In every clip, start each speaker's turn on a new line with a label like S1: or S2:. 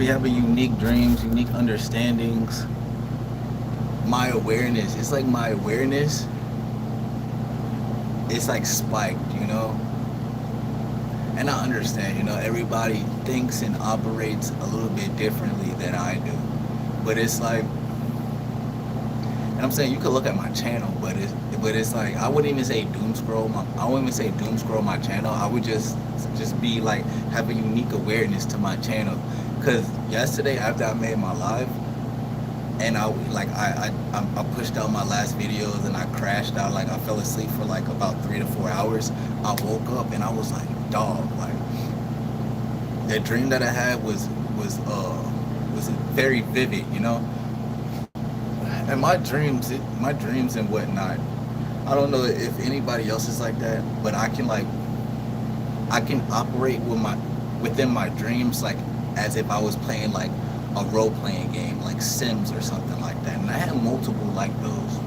S1: be having unique dreams, unique understandings. My awareness, it's like my awareness, it's like spiked, you know? And I understand, you know, everybody thinks and operates a little bit differently than I do. But it's like, and I'm saying you could look at my channel, but it's like I wouldn't even say doom scroll. I wouldn't even say doom scroll my channel. I would just be like have a unique awareness to my channel. Cause yesterday after I made my live, and I pushed out my last videos and I crashed out, like I fell asleep for like about 3 to 4 hours. I woke up and I was like, dog, like that dream that I had was very vivid, you know. And my dreams and whatnot. I don't know if anybody else is like that, but I can operate within my dreams like as if I was playing like a role playing game like Sims or something like that. And I had multiple like those.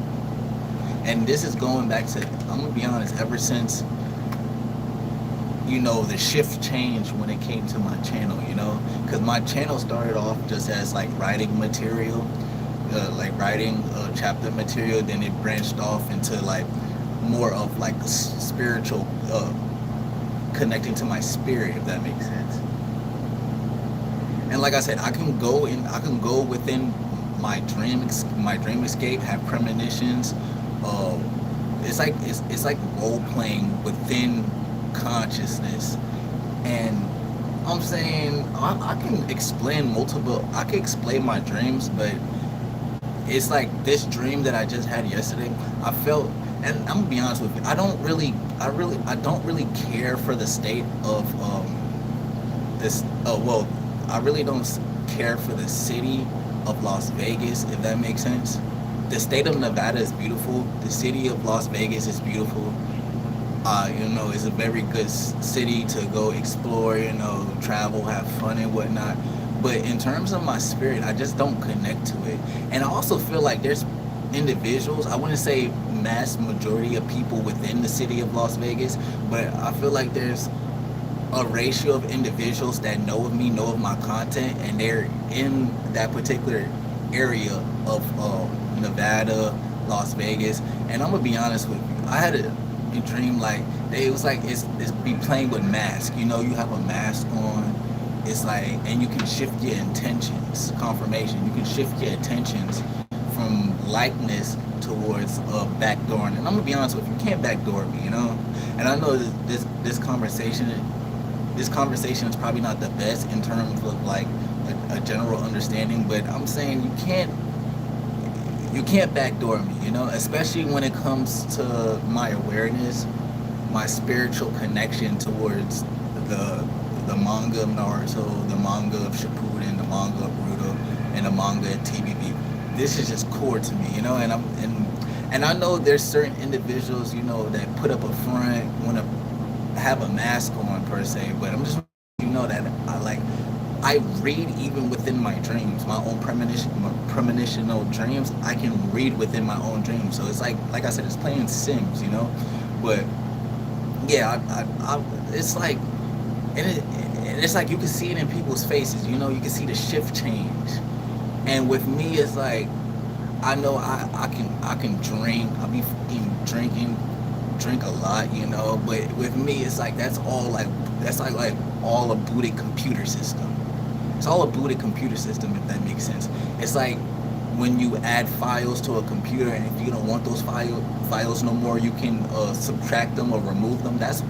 S1: And this is going back to, I'm gonna be honest, ever since, you know, the shift changed when it came to my channel, you know, because my channel started off just as like writing material, like writing chapter material. Then it branched off into like more of like spiritual, connecting to my spirit, if that makes sense. And like I said, I can go within my dream escape, have premonitions. It's like role playing within consciousness. And I'm saying I can explain I can explain my dreams, but it's like this dream that I just had yesterday. I felt, and I'm gonna be honest with you, I don't really care for the state of this. Well, I really don't care for the city of Las Vegas, if that makes sense. The state of Nevada is beautiful. The city of Las Vegas is beautiful. You know, it's a very good city to go explore, you know, travel, have fun and whatnot. But in terms of my spirit, I just don't connect to it. And I also feel like there's individuals, I wouldn't say mass majority of people within the city of Las Vegas, but I feel like there's a ratio of individuals that know of me, know of my content, and they're in that particular area of Nevada, Las Vegas. And I'm gonna be honest with you, I had a dream like it was like it's be playing with masks. You know, you have a mask on. It's like, and you can shift your intentions, confirmation. You can shift your intentions from likeness towards backdooring. And I'm gonna be honest with you, you can't backdoor me, you know. And I know this conversation is probably not the best in terms of like a general understanding, but I'm saying you can't backdoor me, you know, especially when it comes to my awareness, my spiritual connection towards the manga of Naruto, the manga of Shippuden, the manga of Naruto, and the manga of TBB. This is just core to me, you know, and I know there's certain individuals, you know, that put up a front, want to have a mask on per se, but I'm just, you know, that I read even within my dreams, my own premonitional dreams. I can read within my own dreams. So it's like I said, it's playing Sims, you know. But yeah, it's like, and it's like you can see it in people's faces, you know. You can see the shift change. And with me, it's like I know I can drink. I'll be drink a lot, you know. But with me, it's like that's like all a booted computer system. It's all a booted computer system, if that makes sense. It's like when you add files to a computer, and if you don't want those files no more, you can subtract them or remove them. That's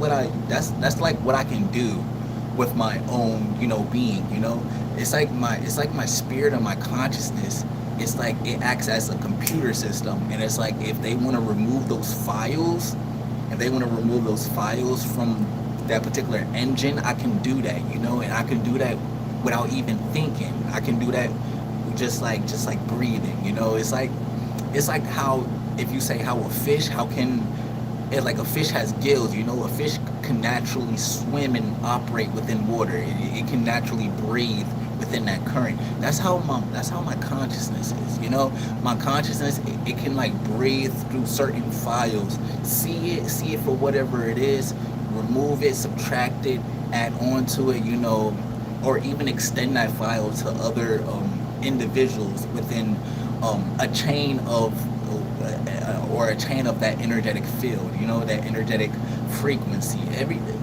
S1: like what I can do with my own, you know, being. You know, it's like my spirit and my consciousness. It's like it acts as a computer system, and it's like if they want to remove those files, from that particular engine, I can do that, you know, and I can do that without even thinking. I can do that just like breathing, you know. It's like how, if you say how a fish, how can it, like a fish has gills, you know, a fish can naturally swim and operate within water. It can naturally breathe within that current. That's how my consciousness is, you know. My consciousness, it can like breathe through certain files, see it for whatever it is, remove it, subtract it, add on to it, you know, or even extend that file to other individuals within a chain of or a chain of that energetic field, that energetic frequency.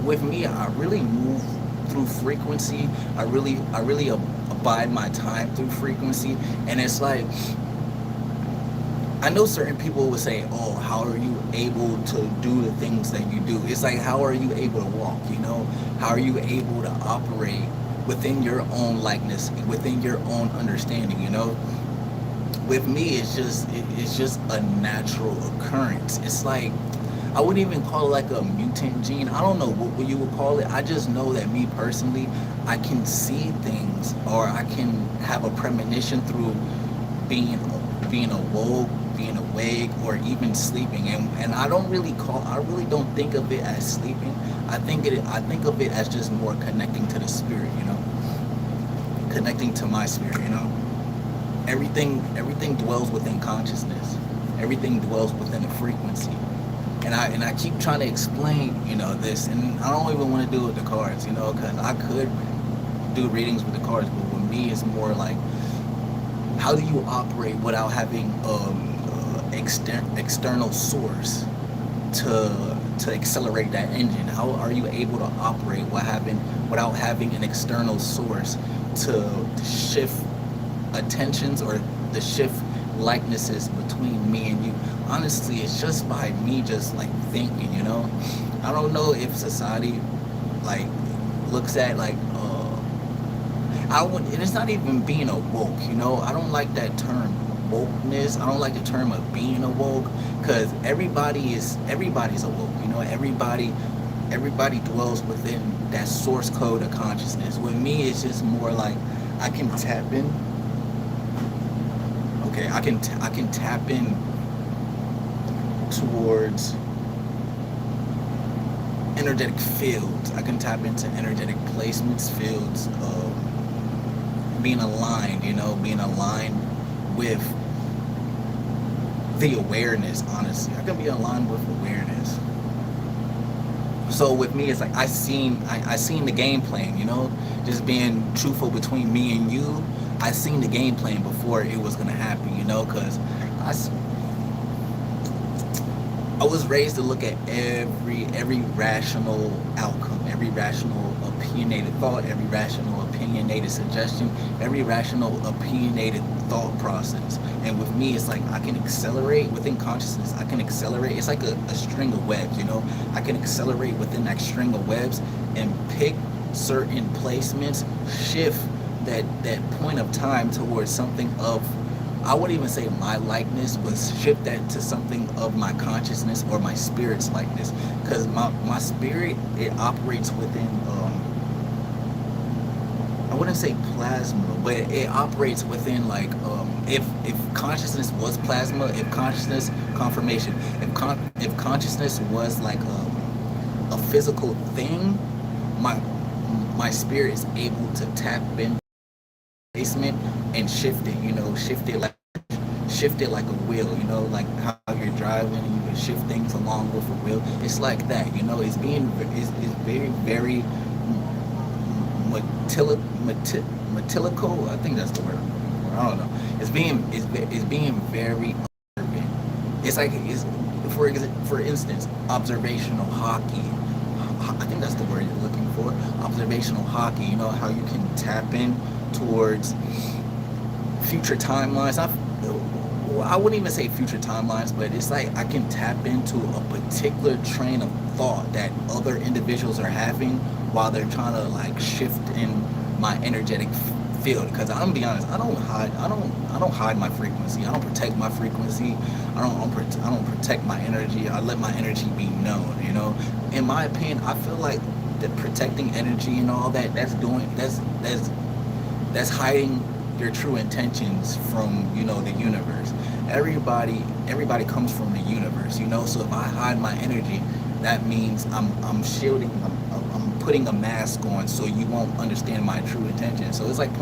S1: With me, I really move through frequency. I really abide my time through frequency. And it's like, I know certain people would say, "Oh, how are you able to do the things that you do?" It's like, how are you able to walk? How are you able to operate within your own likeness, within your own understanding? With me, it's just a natural occurrence. It's like, I wouldn't even call it like a mutant gene. I don't know what you would call it. I just know that me personally, I can see things, or I can have a premonition through being awoke, being awake, or even sleeping. And I really don't think of it as sleeping. I think of it as just more connecting to the spirit, connecting to my spirit. Everything dwells within consciousness. Everything dwells within a frequency. And I keep trying to explain, this, and I don't even want to do it with the cards, because I could do readings with the cards, but with me, it's more like, how do you operate without having external source to accelerate that engine? How are you able to operate without having an external source to shift attentions, or the shift likenesses between me and you? Honestly, it's just by me just like thinking. I don't know if society like looks at like it's not even being awoke. I don't like that term wokeness. I don't like the term of being awoke, because everybody's awoke. Everybody dwells within that source code of consciousness. With me, it's just more like I can tap in. Okay, I can tap in towards energetic fields. I can tap into energetic placements, fields of being aligned, being aligned with the awareness. Honestly, I can be aligned with awareness. So with me, it's like I seen the game plan, just being truthful between me and you. I seen the game plan before it was gonna happen, because I was raised to look at every rational outcome, every rational opinionated thought, every rational opinionated suggestion, every rational opinionated thought process. And with me, it's like I can accelerate within consciousness. I can accelerate. It's like a string of webs, I can accelerate within that string of webs and pick certain placements, shift that point of time towards something of, I wouldn't even say my likeness, but shift that to something of my consciousness or my spirit's likeness. Because my spirit, it operates within, I wouldn't say plasma, but it operates within like, if consciousness was plasma, if consciousness confirmation, if consciousness was like a physical thing, my spirit is able to tap in basement and shift it, shift it like a wheel, like how you're driving and you can shift things along with a wheel. It's like that, it's very, very metilical. I think that's the word I'm looking for. I don't know. It's being very observant. It's like, for instance, observational hockey. I think that's the word you're looking for. Observational hockey. How you can tap in towards future timelines. I wouldn't even say future timelines, but it's like I can tap into a particular train of thought that other individuals are having while they're trying to like shift in my energetic field. Because I'm gonna be honest, I don't hide my frequency. I don't protect my frequency. I don't protect my energy. I let my energy be known. In my opinion, I feel like that protecting energy and all that, that's hiding your true intentions from the universe. Everybody comes from the universe. So if I hide my energy, that means I'm shielding. I'm putting a mask on so you won't understand my true intention. So it's like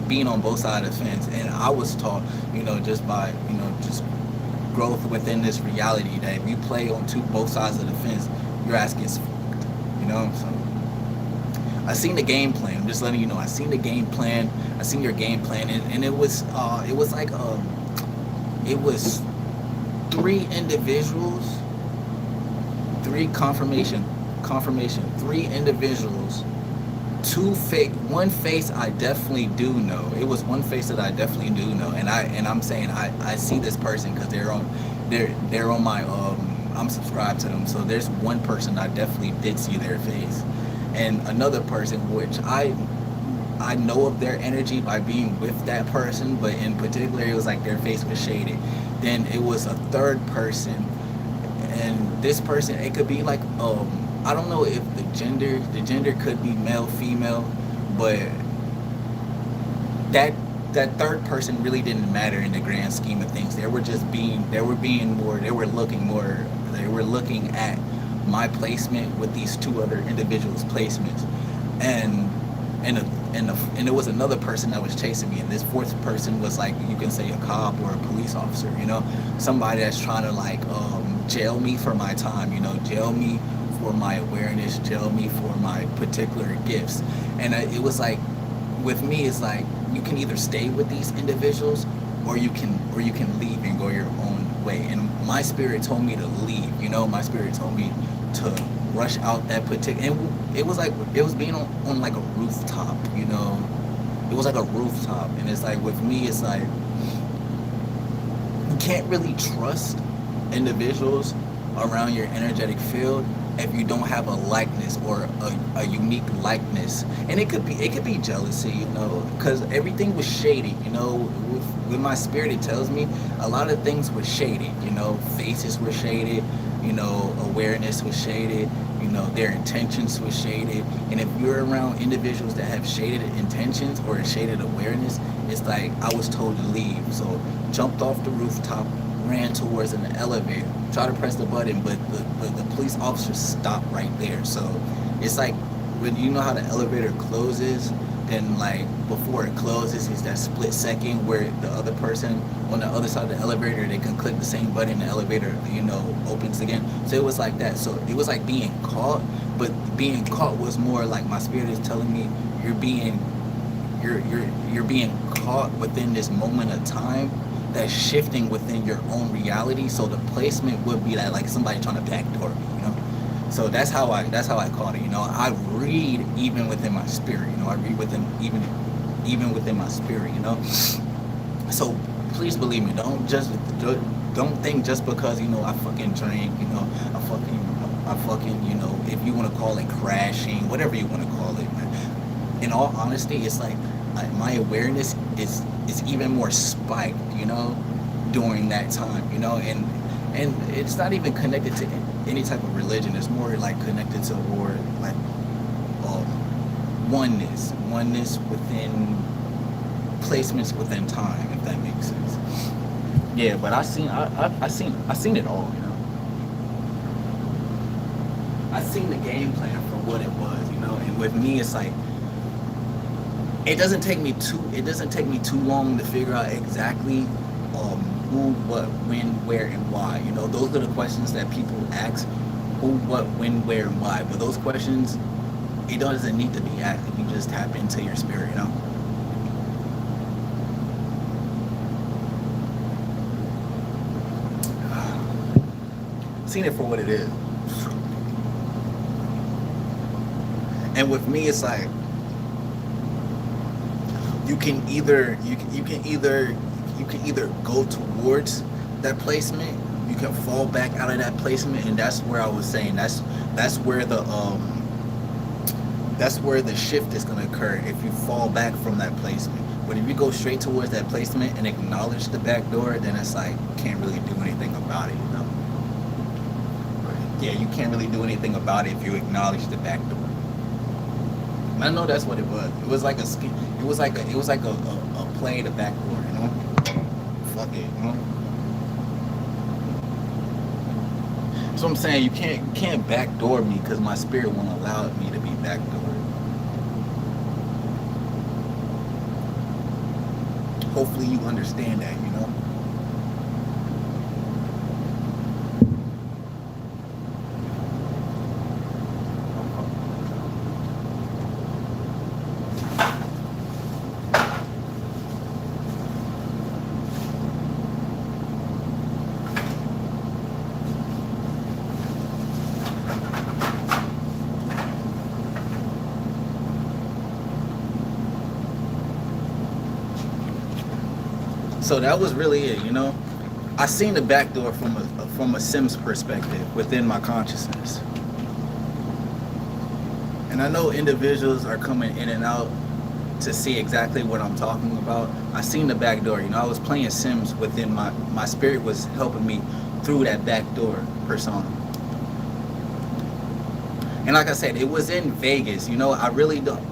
S1: being on both sides of the fence. And I was taught, just by just growth within this reality, that if you play on both sides of the fence, your ass gets fucked. So I seen the game plan. I'm just letting you know. I seen the game plan. I seen your game plan, and it was like it was three individuals, three confirmation, three individuals, one face I definitely do know. It was one face that I definitely do know, and I'm saying I see this person because they're on my I'm subscribed to them. So there's one person I definitely did see their face, and another person which I know of their energy by being with that person, but in particular it was like their face was shaded. Then it was a third person, and this person, it could be like I don't know if the gender could be male, female, but that that third person really didn't matter in the grand scheme of things. They were looking at my placement with these two other individuals' placements, and and and it was another person that was chasing me, and this fourth person was like, you can say a cop or a police officer, somebody that's trying to like jail me for my time, jail me for my awareness, jail me for my particular gifts. And it was like, with me, it's like you can either stay with these individuals or you can leave and go your own way. And my spirit told me to leave. My spirit told me to rush out that particular. And it was like it was being on like a rooftop. It was like a rooftop, and it's like with me, it's like you can't really trust individuals around your energetic field if you don't have a likeness or a unique likeness. And it could be jealousy, because everything was shady. With my spirit, it tells me a lot of things were shaded. Faces were shaded, awareness was shaded, their intentions were shaded. And if you're around individuals that have shaded intentions or a shaded awareness, it's like I was told to leave. So jumped off the rooftop, ran towards an elevator, tried to press the button, but the police officer stopped right there. So it's like, when you know how the elevator closes, then like before it closes is that split second where the other person on the other side of the elevator, they can click the same button, the elevator opens again. So it was like that. So it was like being caught, but being caught was more like my spirit is telling me you're being caught within this moment of time that's shifting within your own reality. So the placement would be that like somebody trying to backdoor me, So that's how I caught it. I read even within my spirit. I read within even within my spirit. So please believe me. Don't think just because I fucking drink. I fucking if you want to call it crashing, whatever you want to call it, man. In all honesty, it's like my awareness is even more spiked. During that time. And it's not even connected to any type of religion. It's more like connected to more like oneness within placements within time, if that makes sense. Yeah, but I seen it all. I seen the game plan for what it was. And with me, it's like it doesn't take me too long to figure out exactly who, what, when, where, and why. Those are the questions that people ask: who, what, when, where, and why. But those questions, it doesn't need to be asked. You just tap into your spirit. Seen it for what it is. And with me, it's like you can either go towards that placement, you can fall back out of that placement, and that's where I was saying that's where the shift is going to occur if you fall back from that placement. But if you go straight towards that placement and acknowledge the back door, then it's like you can't really do anything about it. Yeah, you can't really do anything about it if you acknowledge the back door. I know that's what it was. It was like a play the back door, Fuck it, So I'm saying you can't backdoor me because my spirit won't allow me to be backdoored. Hopefully you understand that, So that was really it, you know. I seen the back door from a Sims perspective within my consciousness. And I know individuals are coming in and out to see exactly what I'm talking about. I seen the back door, you know. I was playing Sims within my spirit was helping me through that back door persona. And like I said, it was in Vegas, you know. I really don't.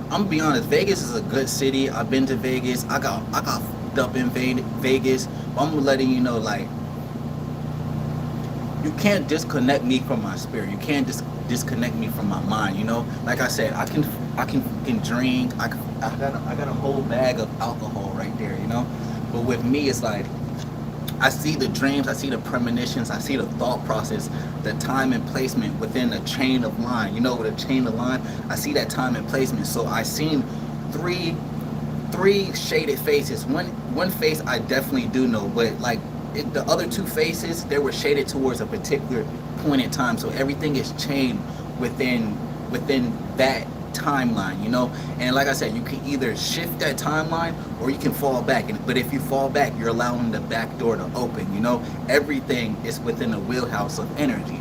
S1: I'm gonna be honest. Vegas is a good city. I've been to Vegas. I got fucked up in Vegas. But I'm letting you know, like, you can't disconnect me from my spirit. You can't disconnect me from my mind. You know, like I said, I can drink. I got a whole bag of alcohol right there. You know, but with me, it's like I see the dreams, I see the premonitions, I see the thought process, the time and placement within a chain of line. You know, with a chain of line, I see that time and placement. So I seen three three shaded faces. One face I definitely do know, but like the other two faces, they were shaded towards a particular point in time. So everything is chained within that timeline, you know. And like I said, you can either shift that timeline or you can fall back. But if you fall back, you're allowing the back door to open. You know, everything is within the wheelhouse of energy.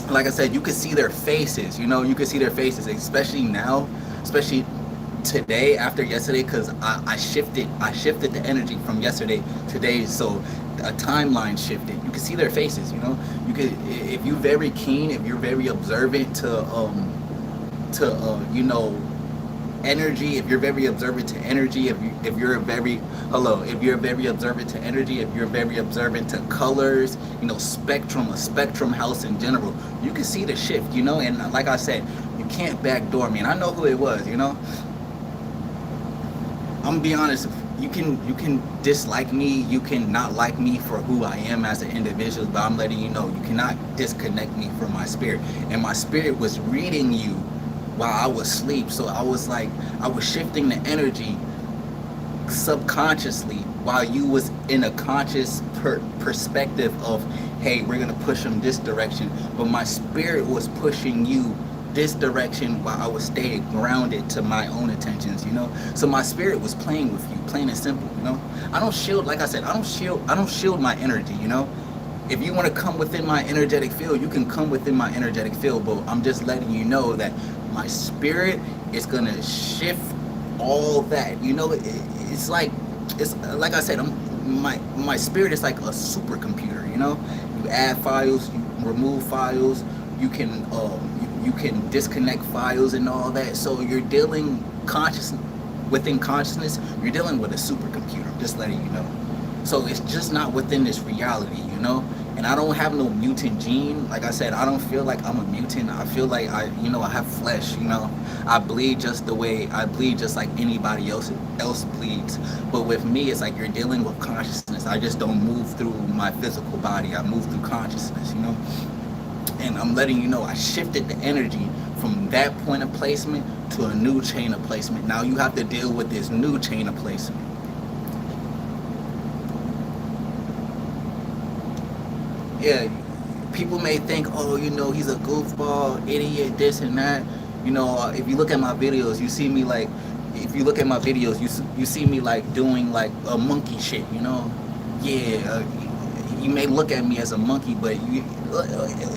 S1: Like I said, you can see their faces. You know, you can see their faces, especially now, especially today after yesterday, because I shifted the energy from yesterday to today, so a timeline shifted. You can see their faces. You know, you could, if you're very keen, if you're very observant to you know, energy, if you're very observant to energy, if you're very hello, if you're very observant to energy, if you're very observant to colors, you know, spectrum, a spectrum house in general, you can see the shift, you know. And like I said, you can't backdoor me. And I know who it was, you know. I'm gonna be honest. You can dislike me. You can not like me for who I am as an individual. But I'm letting you know, you cannot disconnect me from my spirit. And my spirit was reading you while I was asleep. So I was like, I was shifting the energy subconsciously while you was in a conscious perspective of, hey, we're gonna push them this direction. But my spirit was pushing you this direction while I was staying grounded to my own intentions, you know. So my spirit was playing with you, plain and simple, you know. I don't shield, like I said, I don't shield my energy, you know. If you want to come within my energetic field, you can come within my energetic field, but I'm just letting you know that my spirit is gonna shift all that, you know. It's like, it's like I said, my spirit is like a supercomputer, you know. You add files, you remove files, you can you can disconnect files and all that. So you're dealing within consciousness, you're dealing with a supercomputer. I'm just letting you know. So it's just not within this reality, you know. And I don't have no mutant gene. Like I said, I don't feel like I'm a mutant. I feel like I have flesh, you know. I bleed just the way I bleed, just like anybody else bleeds. But with me, it's like you're dealing with consciousness. I just don't move through my physical body. I move through consciousness, you know. And I'm letting you know, I shifted the energy from that point of placement to a new chain of placement. Now you have to deal with this new chain of placement. Yeah, people may think, oh, you know, he's a goofball, idiot, this and that. You know, if you look at my videos, you see me like, if you look at my videos, you see me like doing like a monkey shit, you know. Yeah, you may look at me as a monkey, but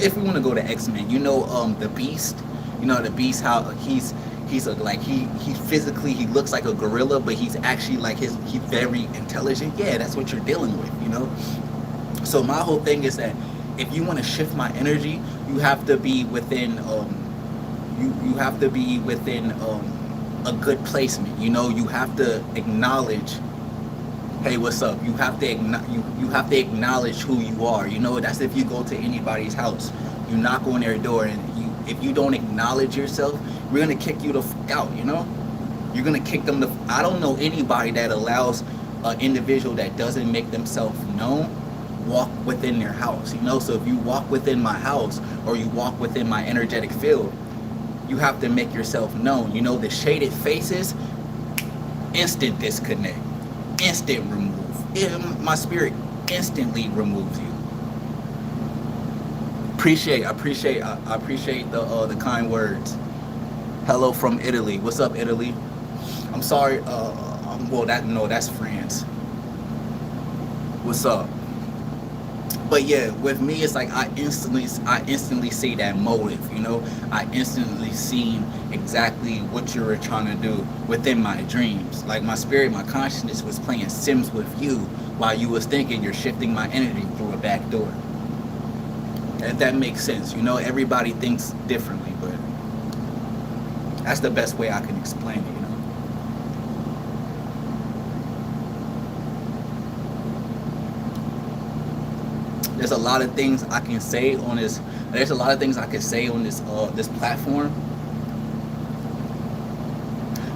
S1: if we want to go to X-Men, you know, the Beast, you know, the Beast, how he's a, like he physically, he looks like a gorilla, but he's actually like he's very intelligent. Yeah, that's what you're dealing with, you know. So my whole thing is that if you want to shift my energy, you have to be within you have to be within a good placement. You know, you have to acknowledge, hey, what's up? You have to you have to acknowledge who you are. You know, that's if you go to anybody's house, you knock on their door, and if you don't acknowledge yourself, we're gonna kick you the out. You know, you're gonna kick them the. I don't know anybody that allows an individual that doesn't make themselves known walk within their house. You know, so if you walk within my house or you walk within my energetic field, you have to make yourself known. You know, the shaded faces, instant disconnect, instant remove. My spirit instantly removes you. I appreciate the kind words. Hello from Italy. What's up, Italy? I'm sorry. Well, that's France. What's up? But yeah, with me, it's like I instantly see that motive. I instantly seen exactly what you were trying to do within my dreams. Like my spirit, my consciousness was playing Sims with you while you was thinking you're shifting my energy through a back door. If that makes sense. Everybody thinks differently, but that's the best way I can explain it. There's a lot of things I can say on this. There's a lot of things I can say on this platform,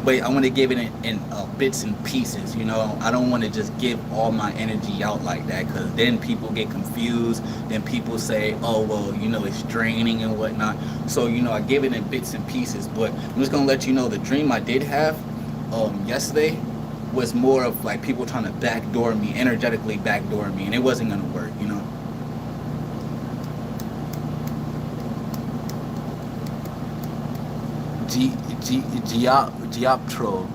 S1: but I want to give it in bits and pieces. I don't want to just give all my energy out like that, because then people get confused. Then people say, oh well, it's draining and whatnot. So I give it in bits and pieces. But I'm just gonna let you know the dream I did have yesterday was more of like people trying to backdoor me, energetically backdoor me, and it wasn't gonna work. Gioptro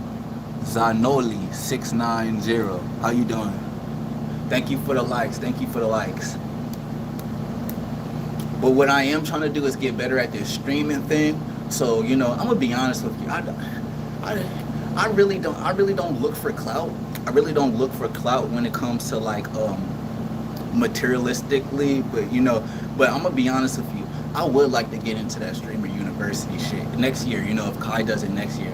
S1: Zanoli 690. How you doing? Thank you for the likes. Thank you for the likes. But what I am trying to do is get better at this streaming thing. So I'm gonna be honest with you. I really don't look for clout. I really don't look for clout when it comes to like materialistically. But I'm gonna be honest with you. I would like to get into that streamer university shit next year. If Kai does it next year,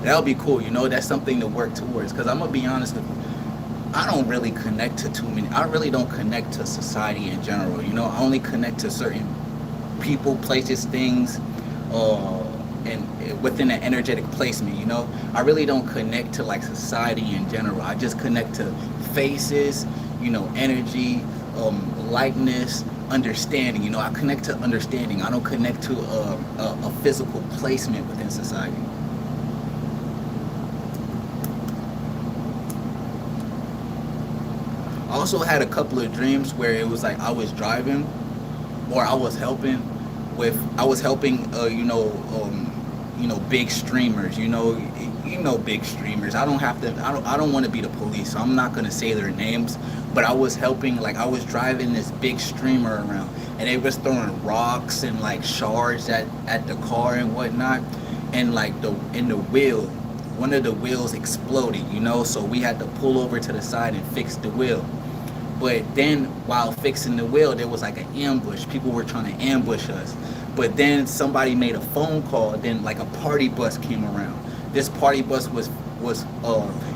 S1: that would be cool. That's something to work towards. Because I'm gonna be honest with you, I don't really connect to too many. I really don't connect to society in general. I only connect to certain people, places, things, and within an energetic placement. I really don't connect to like society in general. I just connect to faces, energy, likeness, understanding. I connect to understanding. I don't connect to a physical placement within society. I also had a couple of dreams where it was like I was driving, or I was helping big streamers. Big streamers. I don't want to be the police, so I'm not gonna say their names. But I was helping, like I was driving this big streamer around, and they was throwing rocks and like shards at the car and whatnot, and like the wheel, one of the wheels exploded. So we had to pull over to the side and fix the wheel. But then while fixing the wheel, there was like an ambush. People were trying to ambush us. But then somebody made a phone call. Then like a party bus came around. This party bus was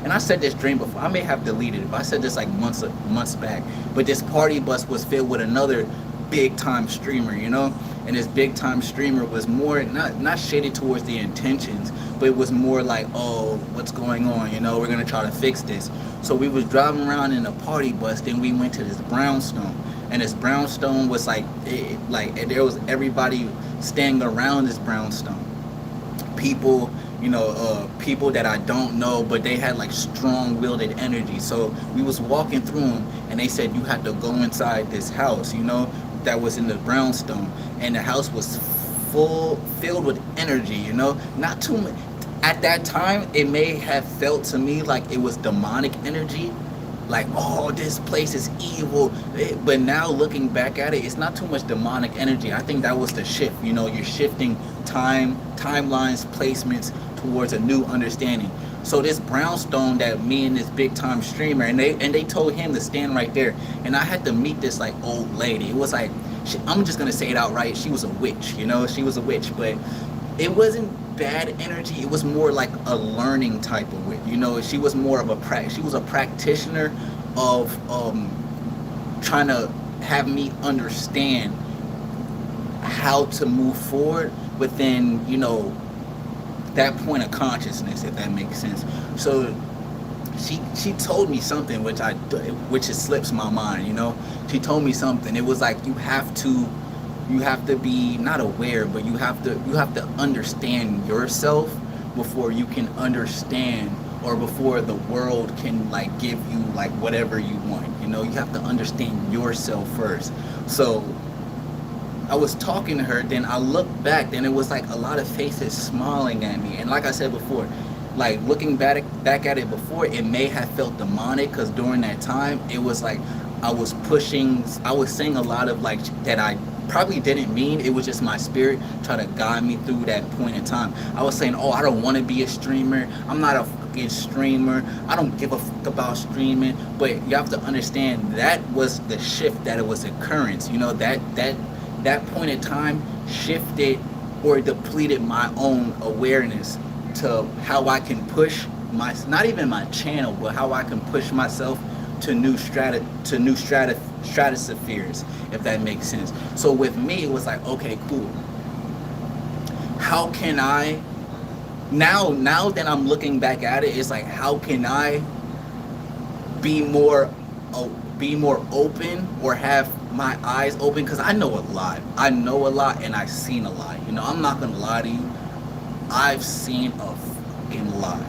S1: and I said this dream before. I may have deleted it, but I said this like months back. But this party bus was filled with another big time streamer. And this big time streamer was more not shaded towards the intentions, but it was more like, oh, what's going on? We're gonna try to fix this. So we was driving around in a party bus. Then we went to this brownstone, and this brownstone was like, and there was everybody standing around this brownstone. People, people that I don't know, but they had like strong-willed energy. So we was walking through them, and they said you had to go inside this house, that was in the brownstone, and the house was filled with energy. Not too much. At that time, it may have felt to me like it was demonic energy, like, oh, this place is evil. But now looking back at it, it's not too much demonic energy. I think that was the shift. You're shifting timelines, placements towards a new understanding. So this brownstone that me and this big time streamer, and they told him to stand right there, and I had to meet this like old lady. It was like, I'm just gonna say it outright. She was a witch. She was a witch, but it wasn't bad energy. It was more like a learning type of witch. She was more of she was a practitioner of trying to have me understand how to move forward within that point of consciousness, if that makes sense. So she told me something which it slips my mind. She told me something. It was like you have to be not aware, but you have to understand yourself before you can understand, or before the world can like give you like whatever you want. You have to understand yourself first. So I was talking to her, then I looked back, then it was like a lot of faces smiling at me. And like I said before, like looking back at it before, it may have felt demonic because during that time, it was like I was saying a lot of like that I probably didn't mean. It was just my spirit trying to guide me through that point in time. I was saying, oh, I don't want to be a streamer. I'm not a fucking streamer. I don't give a fuck about streaming. But you have to understand that was the shift that it was occurrence. You know, that point in time shifted or depleted my own awareness to how I can push my, not even my channel, but how I can push myself to new stratospheres, if that makes sense. So with me, it was like, okay, cool. How can I now that I'm looking back at it, it's like, how can I be more be more open or have my eyes open? Because I know a lot. I know a lot and I've seen a lot. You know, I'm not gonna lie to you. I've seen a fucking lot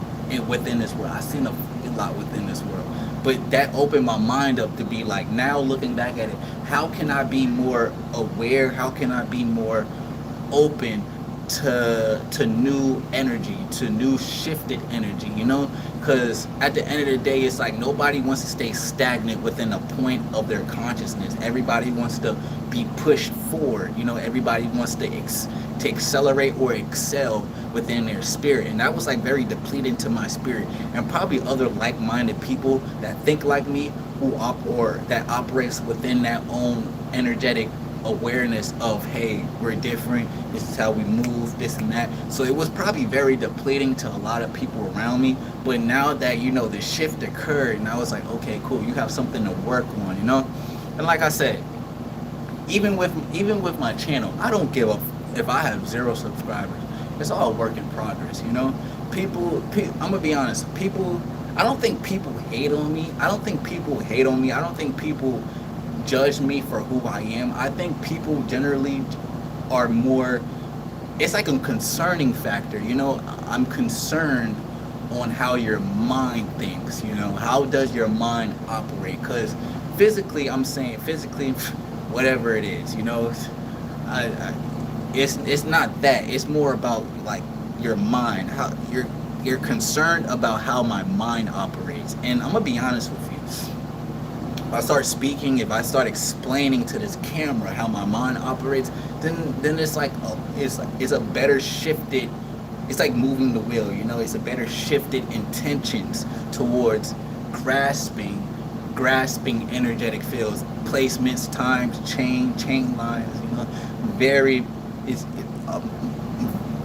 S1: within this world. I've seen a fucking lot within this world. But that opened my mind up to be like, now looking back at it, how can I be more aware? How can I be more open to new energy, to new shifted energy, you know? Because at the end of the day, it's like nobody wants to stay stagnant within a point of their consciousness. Everybody wants to be pushed forward, you know? Everybody wants to accelerate or excel within their spirit. And that was like very depleting to my spirit. And probably other like-minded people that think like me, or that operates within that own energetic awareness of, hey, we're different, this is how we move, this and that. So it was probably very depleting to a lot of people around me. But now that, you know, the shift occurred, and I was like, okay, cool, you have something to work on, you know? And like I said, even with my channel, I don't give a if I have 0 subscribers. It's all work in progress, you know? I'm gonna be honest, I don't think people hate on me. I don't think people hate on me. I don't think people judge me for who I am. I think people generally are more, it's like a concerning factor, you know? I'm concerned on how your mind thinks, you know? How does your mind operate? Because physically, I'm saying physically, whatever it is, you know? It's not that. It's more about like your mind, how you're concerned about how my mind operates. And I'm gonna be honest with you. If I start speaking, if I start explaining to this camera how my mind operates, then it's like it's a better shifted. It's like moving the wheel, you know. It's a better shifted intentions towards grasping energetic fields, placements, times, chain lines, you know.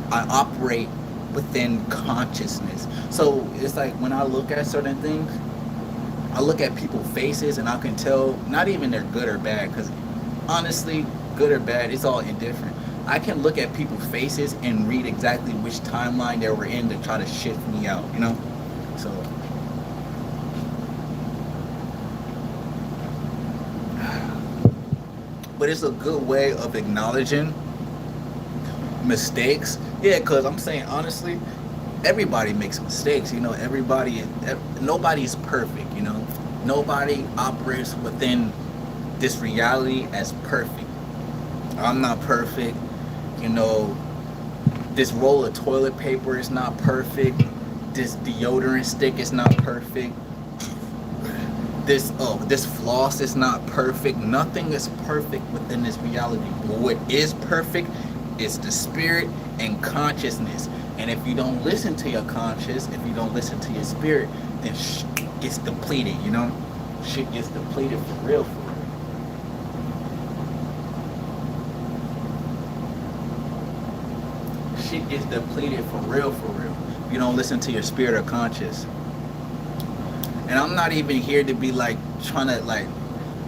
S1: I operate within consciousness. So it's like when I look at certain things, I look at people's faces and I can tell, not even they're good or bad, because honestly, good or bad, it's all indifferent. I can look at people's faces and read exactly which timeline they were in to try to shift me out, you know? So but it's a good way of acknowledging mistakes. Yeah, because I'm saying honestly, everybody makes mistakes, you know. Nobody's perfect, you know. Nobody operates within this reality as perfect. I'm not perfect, you know. This roll of toilet paper is not perfect. This deodorant stick is not perfect. This floss is not perfect. Nothing is perfect within this reality. But what is perfect is the spirit and consciousness. And if you don't listen to your conscious, if you don't listen to your spirit, then shit gets depleted, you know? Shit gets depleted for real, for real. Shit gets depleted for real, for real. If you don't listen to your spirit or conscious. And I'm not even here to be like trying to like,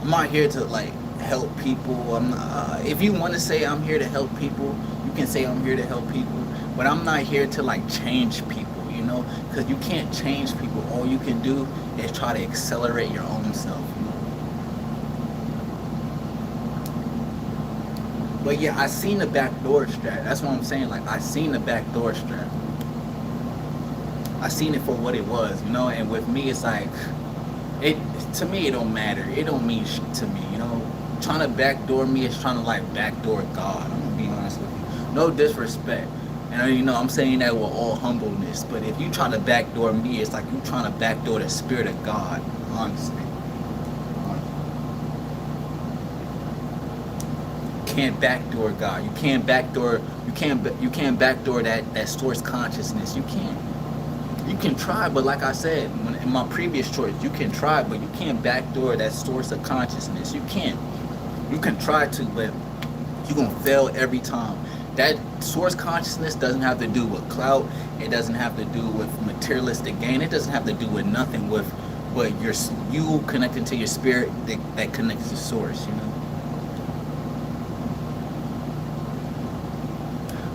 S1: I'm not here to like help people. I'm not, if you want to say I'm here to help people, you can say I'm here to help people. But I'm not here to like change people, you know, because you can't change people. All you can do is try to accelerate your own self. You know? But yeah, I seen the backdoor strap. That's what I'm saying. Like I seen the backdoor strap. I seen it for what it was, you know. And with me, it's like, to me, it don't matter. It don't mean shit to me, you know. Trying to backdoor me is trying to like backdoor God. I'm gonna be honest with you. No disrespect. And I'm saying that with all humbleness. But if you try to backdoor me, it's like you trying to backdoor the spirit of God. Honestly. Can't backdoor God. You can't backdoor. You can't backdoor that source consciousness. You can't. You can try, but like I said in my previous choice, you can try, but you can't backdoor that source of consciousness. You can't. You can try to, but you're gonna fail every time. That source consciousness doesn't have to do with clout. It doesn't have to do with materialistic gain. It doesn't have to do with nothing with, but you connecting to your spirit that connects to source.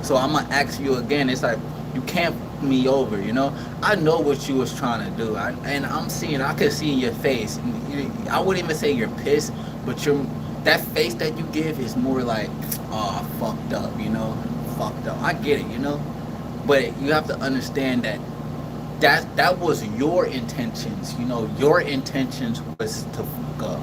S1: So I'm gonna ask you again. It's like you can't f me over. I know what you was trying to do, and I could see in your face. I wouldn't even say you're pissed, but that face that you give is more like, oh, I fucked up. Fucked up. I get it. But you have to understand that was your intentions. Your intentions was to fuck up.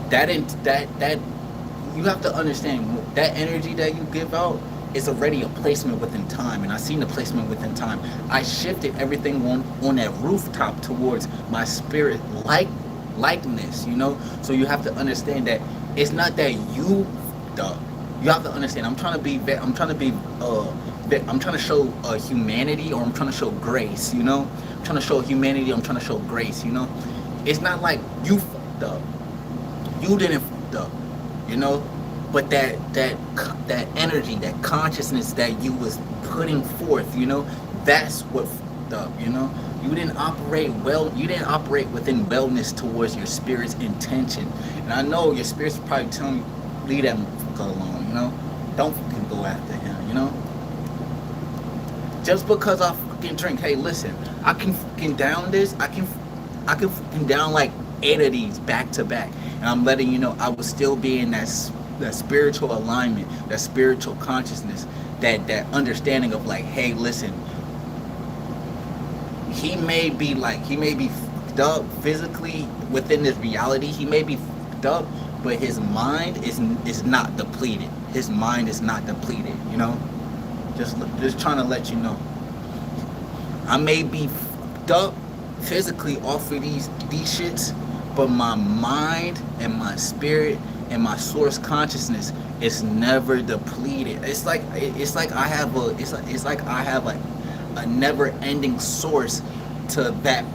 S1: That you have to understand that energy that you give out is already a placement within time, and I seen the placement within time. I shifted everything on that rooftop towards my spirit likeness. So you have to understand that it's not that you fucked up. You have to understand. I'm trying to be. I'm trying to show humanity, or I'm trying to show grace. I'm trying to show humanity. I'm trying to show grace. It's not like you fucked up. You didn't fucked up. But that energy, that consciousness that you was putting forth, that's what fucked up. You didn't operate well. You didn't operate within wellness towards your spirit's intention. And I know your spirit's probably telling you, leave that motherfucker alone. Don't fucking go after him. Just because I fucking drink, hey, listen, I can fucking down this. I can fucking down like 8 of these back to back, and I'm letting you know I will still be in that spiritual alignment, that spiritual consciousness, that understanding of like, hey, listen, he may be fucked up physically within this reality. He may be fucked up, but his mind is not depleted. His mind is not depleted. Just trying to let you know. I may be fucked up physically off of these shits, but my mind and my spirit and my source consciousness is never depleted. It's like I have a never-ending source to that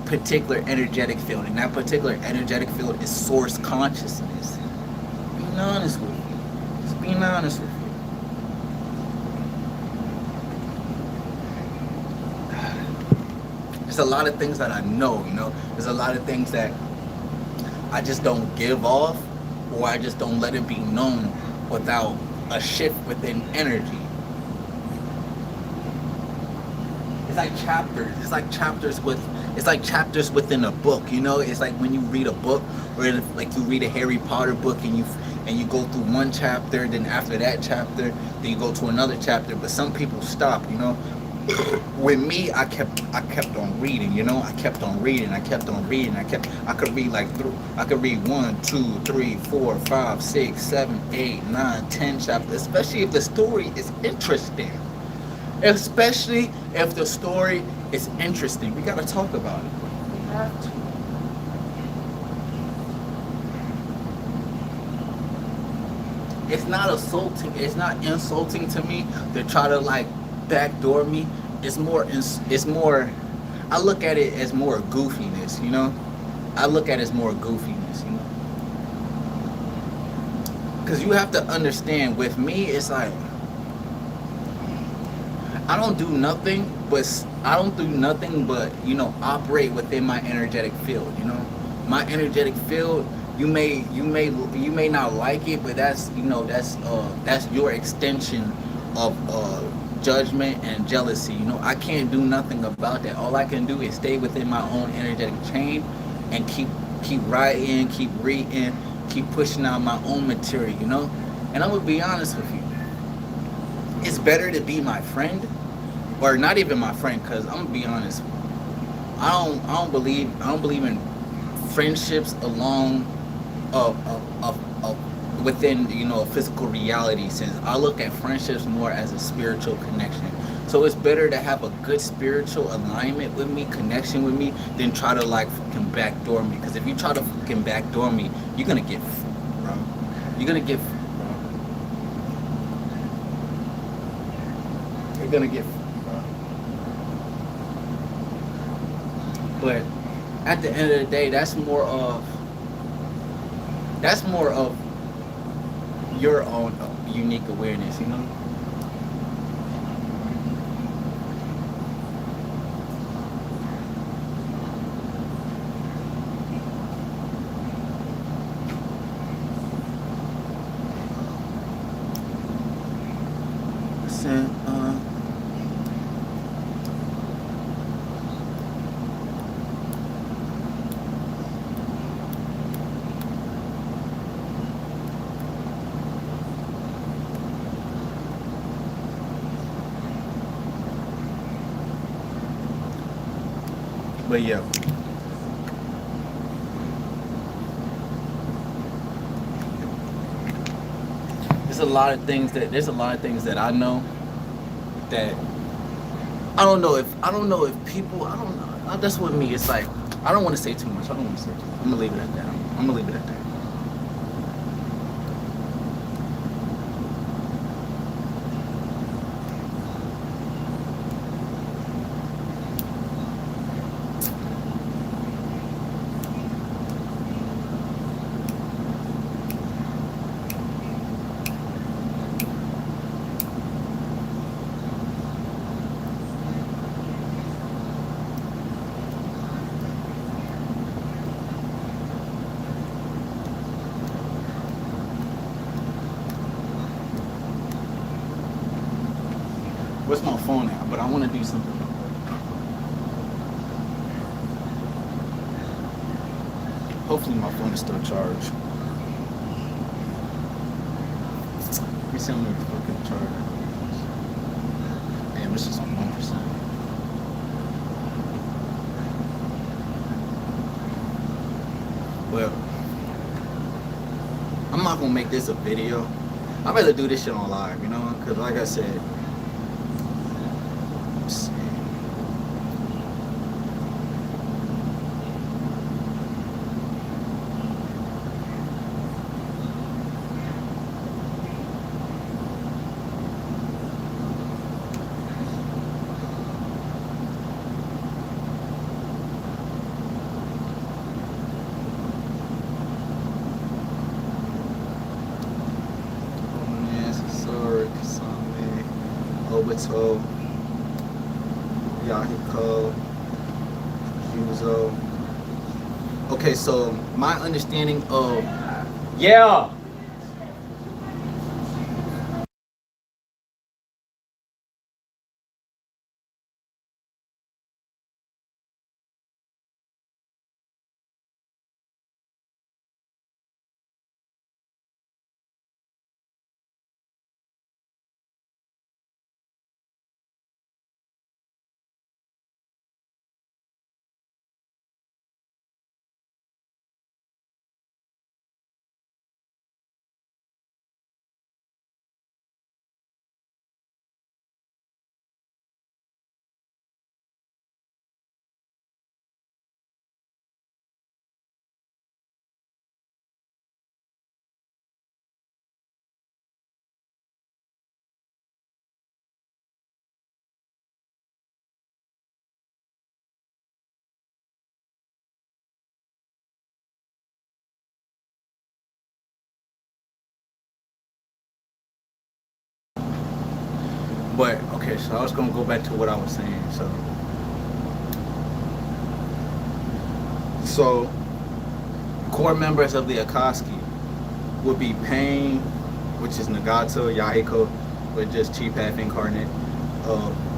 S1: particular energetic field, and that particular energetic field is source consciousness. Being honest with you, just being honest with you. There's a lot of things that I know. There's a lot of things that I just don't give off, or I just don't let it be known without a shift within energy. It's like chapters. It's like chapters within a book. It's like when you read a book, or like you read a Harry Potter book, and you go through one chapter, then after that chapter, then you go to another chapter. But some people stop. With me, I kept on reading. I kept on reading. I could read I could read 1, 2, 3, 4, 5, 6, 7, 8, 9, 10 chapters, especially if the story is interesting. Especially if the story is interesting. We gotta talk about it. We have to. It's not insulting to me to try to like backdoor me. It's more I look at it as more goofiness. I look at it as more goofiness. Because you have to understand, with me, it's like I don't do nothing but operate within my energetic field. My energetic field. You may not like it, but that's your extension of judgment and jealousy. I can't do nothing about that. All I can do is stay within my own energetic chain and keep writing, keep reading, keep pushing out my own material. And I'm gonna be honest with you. It's better to be my friend, or not even my friend, because I'm gonna be honest. I don't believe in friendships along within, you know, a physical reality sense. I look at friendships more as a spiritual connection. So it's better to have a good spiritual alignment with me, connection with me, than try to like fucking backdoor me. Because if you try to fucking backdoor me, you're gonna get bro. You're gonna get bro. You're gonna get bro. But at the end of the day, that's more of your own unique awareness, you know. So, but yeah, there's a lot of things that I know that I don't know if people I don't know. That's what me. It's like I don't want to say too much. I don't want to say too much. I'm gonna leave it at that. I'm gonna leave it at that. Where's my phone at? But I want to do something. Hopefully my phone is still charged. Let me see how many fucking charge. Damn, this is on 1%. Well, I'm not gonna make this a video. I'd rather do this shit on live, you know? Cause like I said, Obito, Yahiko, Yuzo. Okay, so my understanding of yeah. But okay, so I was gonna go back to what I was saying. So core members of the Akatsuki would be Pain, which is Nagato, Yahiko, with just Chief Half Incarnate.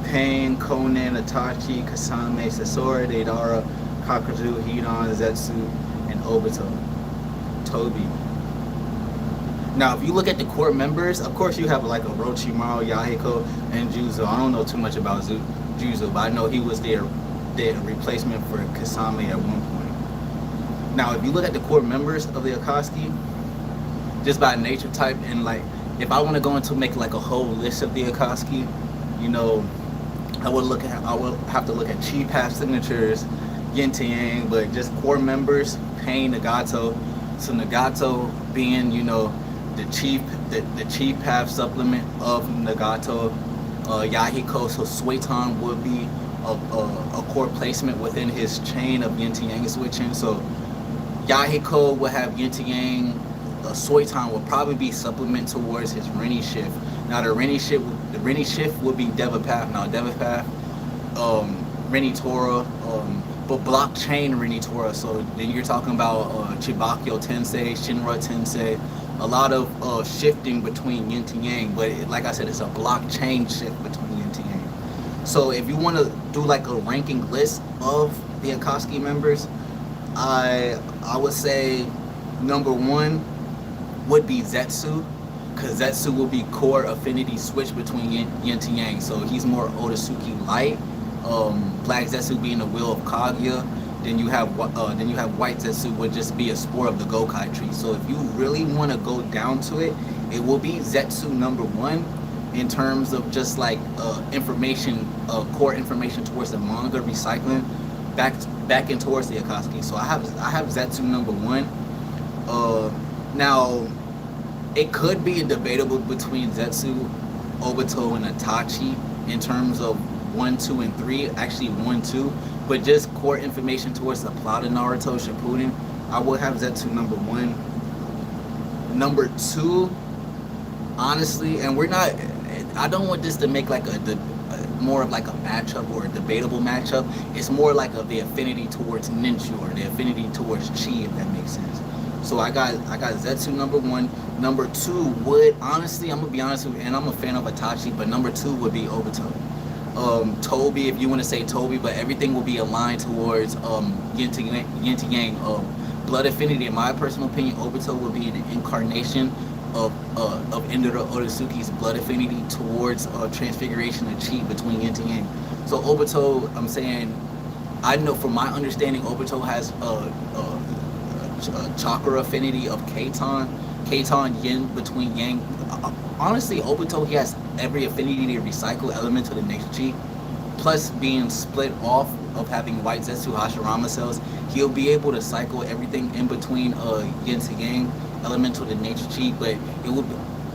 S1: Pain, Conan, Itachi, Kasame, Sasori, Deidara, Kakuzu, Hidan, Zetsu, and Obito. Toby. Now, if you look at the core members, of course you have like Orochimaru, Yahiko, and Juzo. I don't know too much about Juzo, but I know he was their replacement for Kasame at one point. Now, if you look at the core members of the Akatsuki, just by nature type, and like if I want to go into make like a whole list of the Akatsuki, you know, I would have to look at chi path signatures, yin to yang, but just core members, pain, Nagato. So Nagato being, you know, the chi path supplement of Nagato, Yahiko, so Suiton would be a core placement within his chain of yin to yang switching. So Yahiko will have yin to yang. Suiton will probably be supplement towards his Rennie shift. Now the Rennie shift would be Deva Path. Now Deva Path, Rennie Tora, but blockchain Rennie Tora. So then you're talking about Chibakyo Tensei, Shinra Tensei, a lot of shifting between yin to yang. But like I said, it's a blockchain shift between yin to yang. So if you want to do like a ranking list of the Akatsuki members, I would say number one would be Zetsu, because Zetsu will be core affinity switch between yin to yang. So he's more Otsutsuki light. Black Zetsu being the will of Kaguya. Then you have white Zetsu would just be a spore of the Gokai tree. So if you really want to go down to it, it will be Zetsu number one in terms of just like information, core information towards the manga recycling back in towards the Akatsuki. So I have Zetsu number one. Now, it could be debatable between Zetsu, Obito, and Itachi in terms of 1, 2, and 3. Actually, 1, 2. But just core information towards the plot of Naruto Shippuden, I would have Zetsu number one. Number two, honestly, and I don't want this to make like more of like a matchup or a debatable matchup. It's more like the affinity towards ninja or the affinity towards chi, if that makes sense. So I got Zetsu number one. Number two would, honestly, I'm gonna be honest with you, and I'm a fan of Itachi, but number two would be Obito. Toby, if you want to say Toby, but everything will be aligned towards yin to yang. Blood affinity, in my personal opinion, Obito would be an incarnation of Indra Otsutsuki's blood affinity towards transfiguration of chi between yin to yang. So Obito, I'm saying, I know from my understanding, Obito has chakra affinity of Katon yin between yang. Honestly, Obito, he has every affinity to recycle elemental to nature chi, plus being split off of having white Zetsu Hashirama cells, he'll be able to cycle everything in between yin to yang, elemental to nature chi, but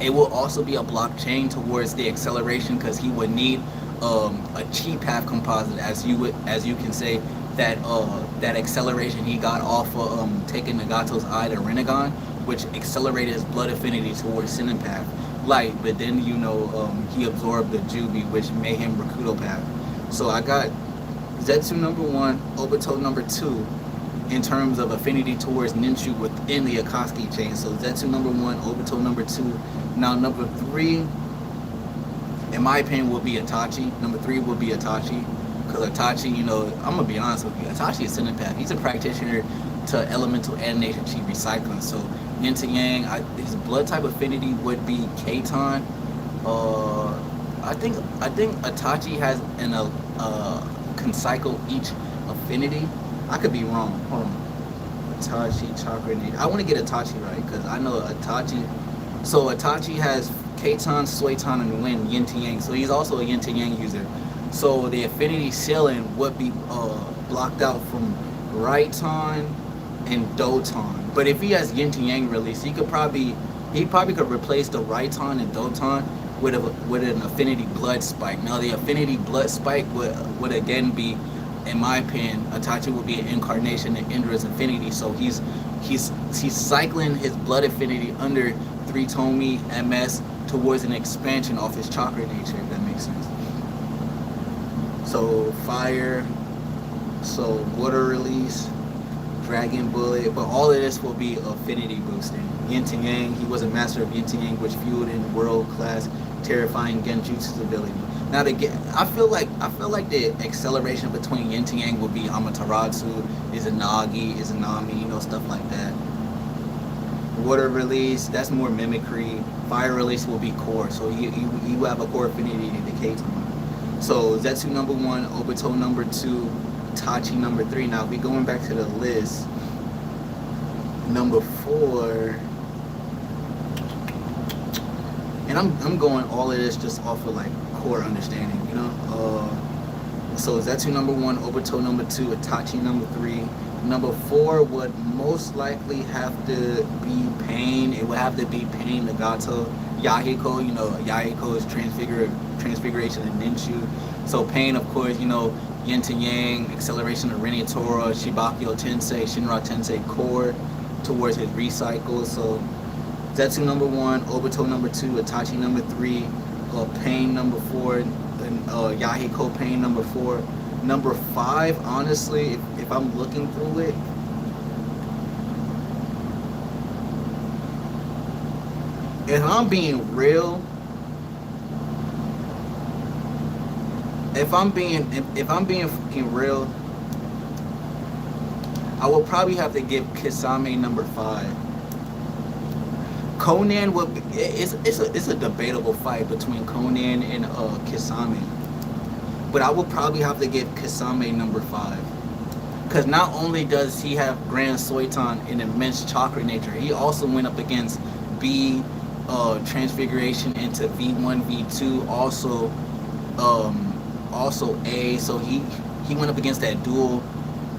S1: it will also be a blockchain towards the acceleration, because he would need a chi path composite, as you can say, that acceleration he got off of taking Nagato's eye to Rinnegan, which accelerated his blood affinity towards Sennin path light, but then he absorbed the Jubi, which made him Rakuto path. So I got Zetsu number one, Obito number two in terms of affinity towards ninja within the Akatsuki chain. So Zetsu number one, Obito number two. Now number three, in my opinion, will be Itachi. Number three will be Itachi. Because Itachi, I'm going to be honest with you, Itachi is Sennin path. He's a practitioner to elemental and nature chi recycling. So yin to yang, his blood type affinity would be Katon. I think Itachi has can cycle each affinity. I could be wrong. Hold on. Itachi, chakra, nature. I want to get Itachi right, because I know Itachi. So Itachi has Katon, Suiton, and Wind, yin to yang. So he's also a yin to yang user. So the affinity ceiling would be blocked out from Raiton and Doton. But if he has yin to yang release, he probably could replace the Raiton and Doton with an affinity blood spike. Now the affinity blood spike would again be, in my opinion, Itachi would be an incarnation of Indra's affinity. So he's cycling his blood affinity under 3-Tomi MS towards an expansion off his chakra nature, if that makes sense. So fire, so water release, dragon bullet, but all of this will be affinity boosting. Yin to yang, he was a master of yin to yang, which fueled in world-class terrifying genjutsu ability. Now I feel like the acceleration between yin to yang will be Amaterasu, Izanagi, Izanami, stuff like that. Water release, that's more mimicry. Fire release will be core, so you have a core affinity to Katon. So Zetsu number one, Obito number two, Itachi number three. Now if we going back to the list, Number 4, and I'm going all of this just off of like core understanding, you know. So Zetsu number 1, Obito number 2, Itachi number 3. Number 4 would most likely have to be Pain. It would have to be Pain Nagato. Yahiko, you know, Yahiko is transfiguration and Ninshu. So Pain, of course, you know, Yin to Yang, acceleration of Rene Tora, Shibakyo Tensei, Shinra Tensei core towards his recycle. So Zetsu number 1, Obito number 2, Itachi number 3, Pain number 4, and Yahiko Pain number 4. Number 5, honestly, if I'm looking through it, if I'm being real, if I'm being fucking real, I will probably have to give Kisame number 5. Conan would be, it's a debatable fight between Conan and Kisame, but I will probably have to give Kisame number 5, because not only does he have Grand Soitan an immense chakra nature, he also went up against B transfiguration into V1 V2, also A, so he went up against that dual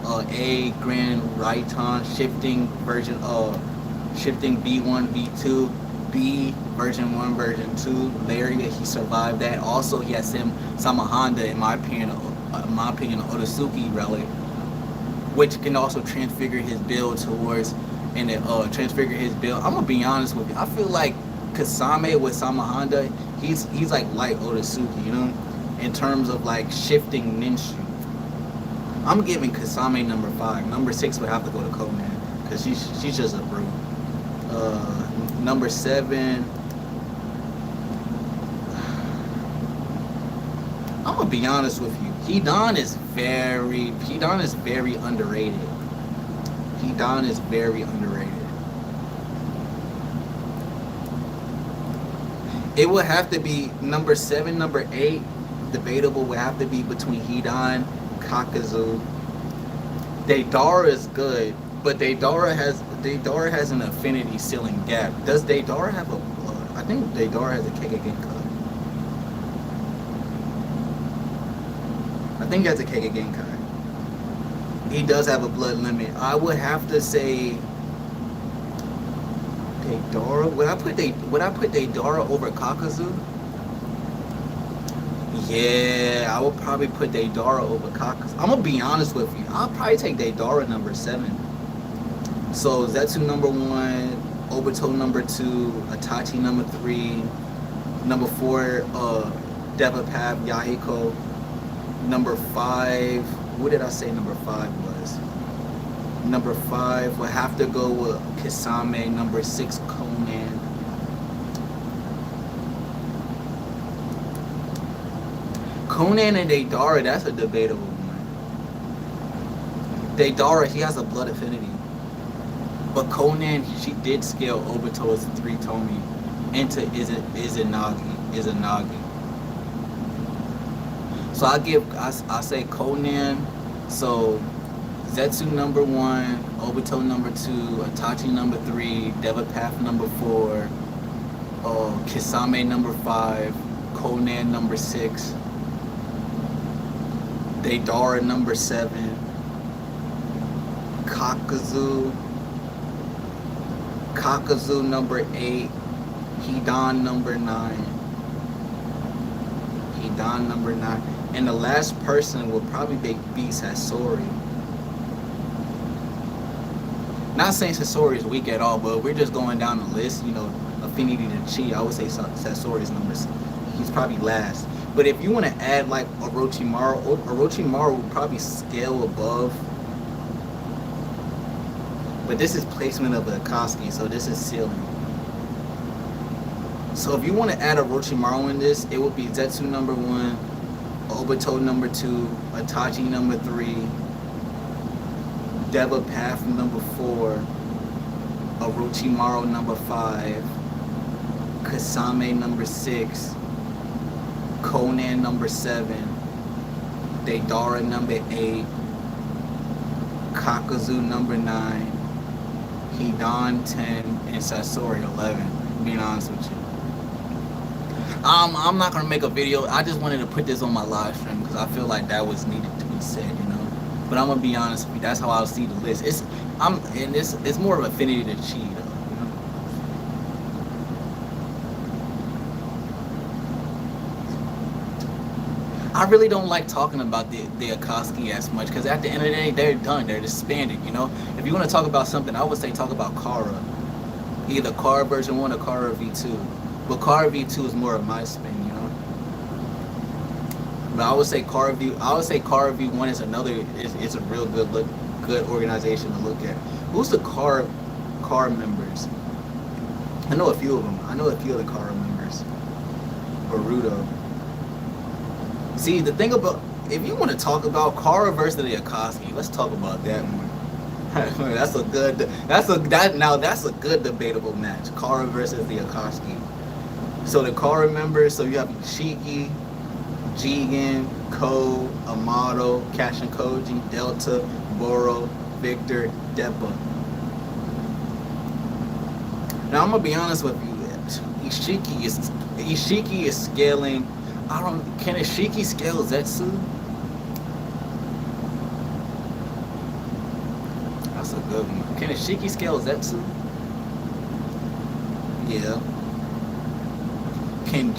S1: A Grand Raitan shifting version shifting B1 V2 B version 1 version 2 Lariat. He survived that. Also he has Samahanda, in my opinion Otosuki relic, which can also transfigure his build towards and transfigure his build. I'm gonna be honest with you, I feel like Kasame with Samahanda, he's like light Otosuki, you know, in terms of like shifting Ninshu. I'm giving Kasame number 5. Number 6 would have to go to Conan, because she's just a brute. Number 7, I'm gonna be honest with you, Hidan is very underrated. Hidan is very underrated. It would have to be number 7, number 8, debatable, would have to be between Hidan, Kakazu. Deidara is good, but Deidara has an affinity ceiling gap. Does Deidara have a? I think Deidara has a Kege Genkai. I think he has a Kege Genkai. He does have a blood limit. I would have to say Deidara. Would I put Deidara over Kakazu? Yeah, I would probably put Deidara over Kakazu. I'm gonna be honest with you. I'll probably take Deidara number 7. So Zetsu number 1, Obito number 2, Itachi number 3, number 4, Devapath Yahiko, number 5. What did I say number 5 was? Number 5 would have to go with Kisame. Number 6, Conan. Conan and Deidara, that's a debatable one. Deidara, he has a blood affinity. But Conan, she did scale Obito as a 3-Tomi into Izanagi. So I say Conan. So Zetsu number 1, Obito number 2, Itachi number 3, Devapath number 4, Kisame number 5, Conan number 6, Deidara number 7, Kakazu number 8, Hidan number 9. And the last person will probably be Sasori. Not saying Sasori is weak at all, but we're just going down the list, you know, affinity to Chi. I would say Sasori's numbers. He's probably last. But if you want to add like Orochimaru would probably scale above. But this is placement of the Akatsuki, so this is ceiling. So if you want to add Orochimaru in this, it would be Zetsu number 1, Obito number 2, Itachi number 3, Devapath number 4, Orochimaru number 5, Kasame number 6, Conan number 7, Deidara number 8, Kakazu number 9, Hidan 10, and Sasori 11. Being honest with you. I'm not gonna make a video. I just wanted to put this on my live stream because I feel like that was needed to be said, you know. But I'm gonna be honest with you. That's how I see the list. It's more of affinity to Chi, though. You know? I really don't like talking about the Akatsuki as much because at the end of the day, they're done. They're disbanded. You know. If you want to talk about something, I would say talk about Kara, either Kara version 1 or Kara V2. But Kara V2 is more of my spin, you know. But I would say Kara V1 is another. It's a real good organization to look at. Who's the Kara members? I know a few of them. I know a few of the Kara members. Boruto. See, the thing about, if you want to talk about Kara versus the Akatsuki, let's talk about that one. That's a good debatable match. Kara versus the Akatsuki. So the Kara members, so you have Ishiki, Jigen, Ko, Amato, Kashin Koji, Delta, Boro, Victor, Deppa. Now I'm gonna be honest with you. Ishiki is scaling. Can Ishiki scale Zetsu? That's a good one. Can Ishiki scale Zetsu? Yeah. Can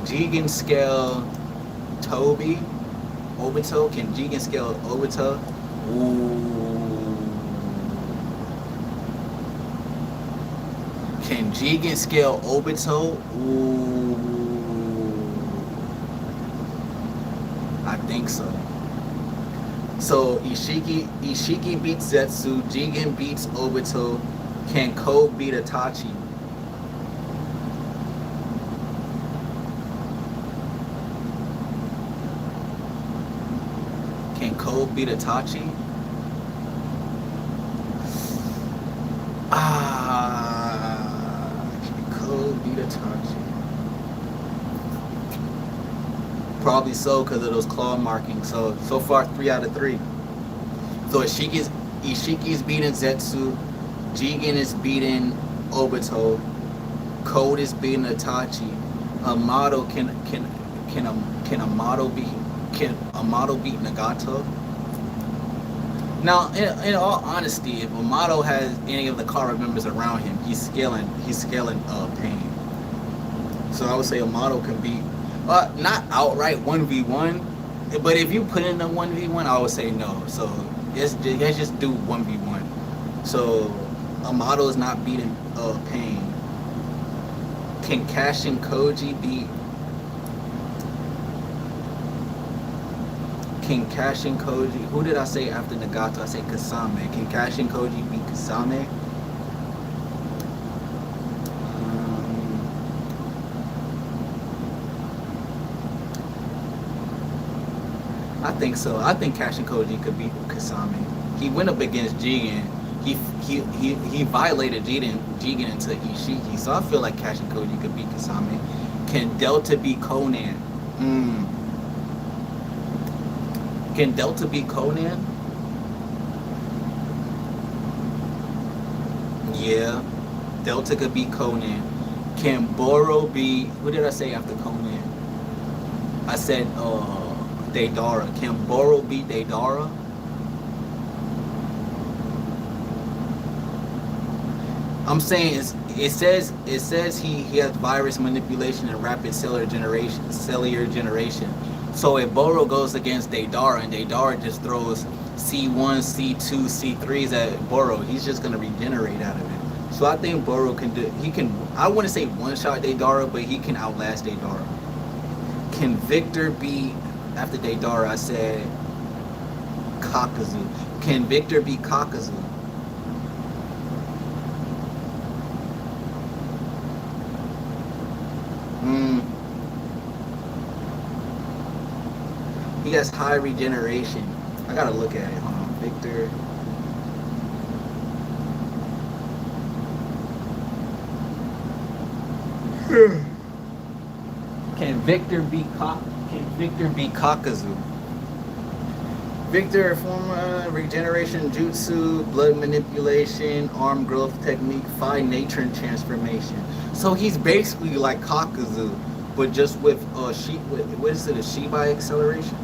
S1: Jigen scale Toby? Obito? Can Jigen scale Obito? Ooh. Can Jigen scale Obito? Ooh. I think so. So Ishiki beats Zetsu, Jigen beats Obito. Can Ko beat Itachi? Can Ko beat Itachi? Can Ko beat Itachi? Probably so because of those claw markings. So far 3 out of 3. So Ishiki's beating Zetsu, Jigen is beating Obito, Code is beating Itachi. Amato can Amato beat Nagato? Now, in all honesty, if Amato has any of the Kara members around him, he's scaling pain. So I would say Amato can beat, not outright 1v1, but if you put in a 1v1, I would say no. So let's just do 1v1. So Amato is not beating pain. Can Kashin Koji beat? Can Kashin Koji? Who did I say after Nagato? I say Kasame. Can Kashin Koji beat Kasame? I think so. I think Kashin Koji could beat Kasame. He went up against Jigen. He violated Jigen into Ishiki. So I feel like Kashin Koji could beat Kasame. Can Delta beat Conan? Can Delta beat Conan? Yeah. Delta could beat Conan. Can Boro beat, who did I say after Conan? I said Deidara. Can Boro beat Deidara? I'm saying it says he has virus manipulation and rapid cellular generation. So if Boro goes against Deidara and Deidara just throws C1, C2, C3s at Boro, he's just gonna regenerate out of it. So I think Boro can do. I wouldn't say one-shot Deidara, but he can outlast Deidara. Can Victor beat after Deidara? I said Kakazu. Can Victor beat Kakazu? He has high regeneration. I gotta look at it. Hold on, Victor. Can Victor beat Kakazu? Victor, former regeneration jutsu, blood manipulation, arm growth technique, phi nature transformation. So he's basically like Kakuzu, but just with what is it, a Shibai acceleration?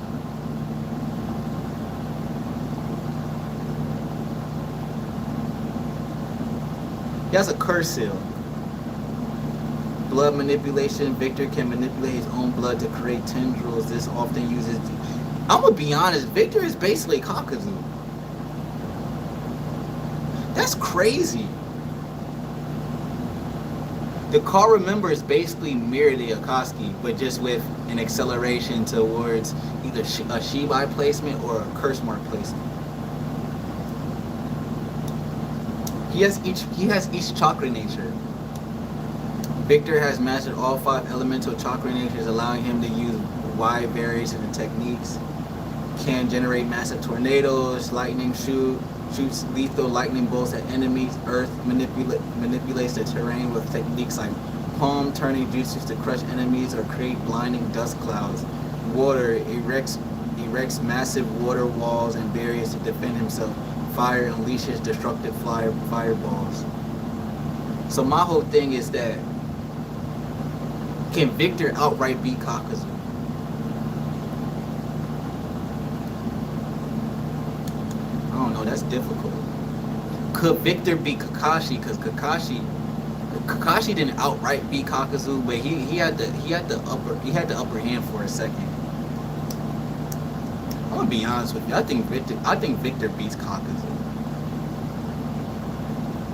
S1: He has a cursive. Blood manipulation. Victor can manipulate his own blood to create tendrils. This often uses. I'm gonna be honest. Victor is basically Kakuzu. That's crazy. The car remember is basically mirror the Akatsuki, but just with an acceleration towards either a Shibai placement or a curse mark placement. He has each chakra nature. Victor has mastered all 5 elemental chakra natures, allowing him to use wide variation of techniques. Can generate massive tornadoes, lightning shoots lethal lightning bolts at enemies. Earth manipulates the terrain with techniques like palm turning jutsus to crush enemies or create blinding dust clouds. Water erects massive water walls and barriers to defend himself. Fire unleashes destructive fireballs. So my whole thing is that, can Victor outright beat Kakuzu? I don't know, that's difficult. Could Victor beat Kakashi? Because Kakashi didn't outright beat Kakuzu, but he had the upper hand for a second. I'm gonna be honest with you. I think Victor beats Kakuzu.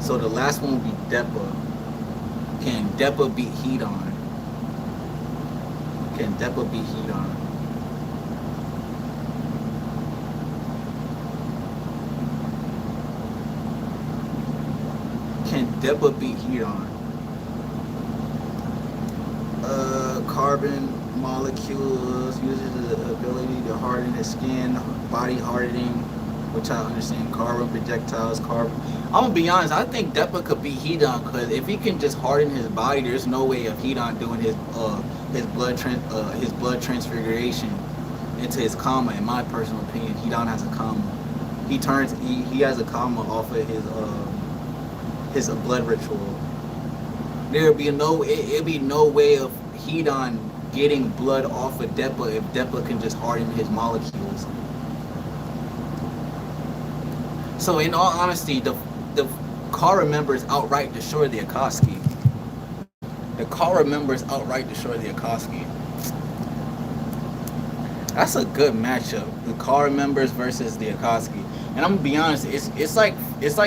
S1: So the last one will be Deppa. Can Deppa beat Hedon? Can Deppa beat Hedon? Can Deppa beat Hedon? Carbon molecules uses the ability to harden his skin, body hardening, which I understand. Carbon projectiles, carbon. I'm gonna be honest. I think Deppa could beat Hedon because if he can just harden his body, there's no way of Hedon doing his blood transfiguration into his karma. In my personal opinion, Hedon has a karma. He has a karma off of his blood ritual. It'd be no way of Hedon getting blood off of Deppa if Deppa can just harden his molecules. So in all honesty, the Kara members outright destroy the Akatsuki. The Kara members outright destroy the Akatsuki. That's a good matchup. The Kara members versus the Akatsuki. And I'm gonna be honest, it's like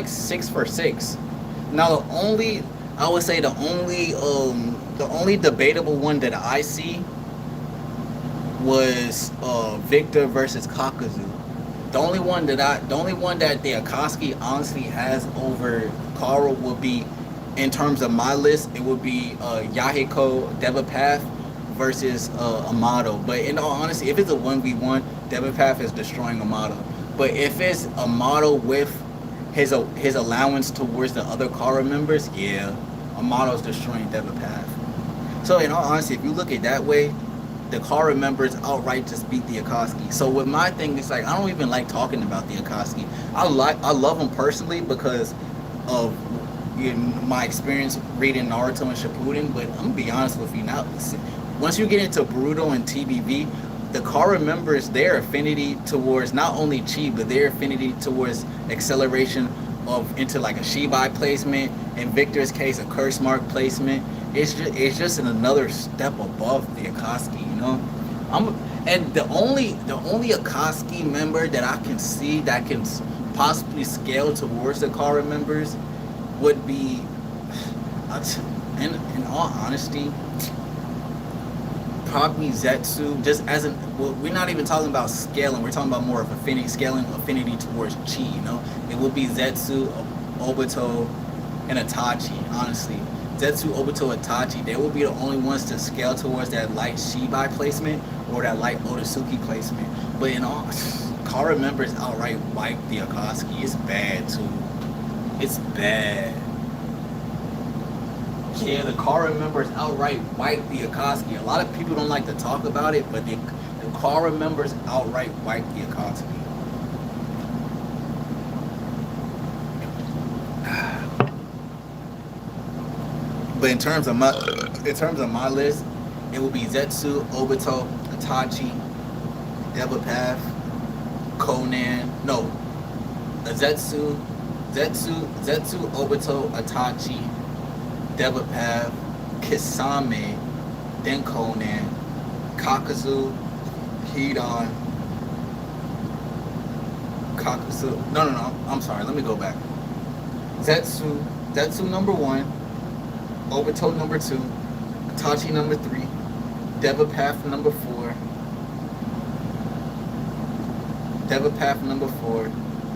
S1: 6 for 6. Now I would say the only debatable one that I see was Victor versus Kakuzu. The only one that the Akatsuki honestly has over Kara would be, in terms of my list, it would be Yahiko Devapath versus Amato. But in all honesty, if it's a 1v1, Devapath is destroying Amato. But if it's Amato with his allowance towards the other Kara members, yeah, Amato's destroying Devapath. So in all honesty, if you look at it that way, the Kara members outright just beat the Akatsuki. So with my thing, it's like I don't even like talking about the Akatsuki. I love them personally because of my experience reading Naruto and Shippuden. But I'm gonna be honest with you now. Once you get into Boruto and TBV, the Kara members, their affinity towards not only Chi, but their affinity towards acceleration into like a Shibai placement, in Victor's case a curse mark placement, it's just another step above the Akatsuki, you know. And the only Akatsuki member that I can see that can possibly scale towards the Kara members would be, in all honesty, probably Zetsu. Just as we're not even talking about scaling. We're talking about more of affinity towards Chi. You know, it would be Zetsu, Obito, and Itachi. Honestly, Zetsu, Obito, Itachi. They will be the only ones to scale towards that light Shibai placement or that light Otsutsuki placement. But in all, Kara members outright wipe the Akatsuki. It's bad too. It's bad. Yeah, the Kara members outright wipe the Akatsuki. A lot of people don't like to talk about it, but the Kara members outright wipe the Akatsuki. But in terms of my list, it will be Zetsu, Obito, Itachi, Devapath, Conan. No, Zetsu, Obito, Itachi, Devapath, Kisame, then Conan, Kakazu, Hidan, Kakazu. No. I'm sorry. Let me go back. Zetsu number one, Obito number two, Itachi number three, Devapath number four,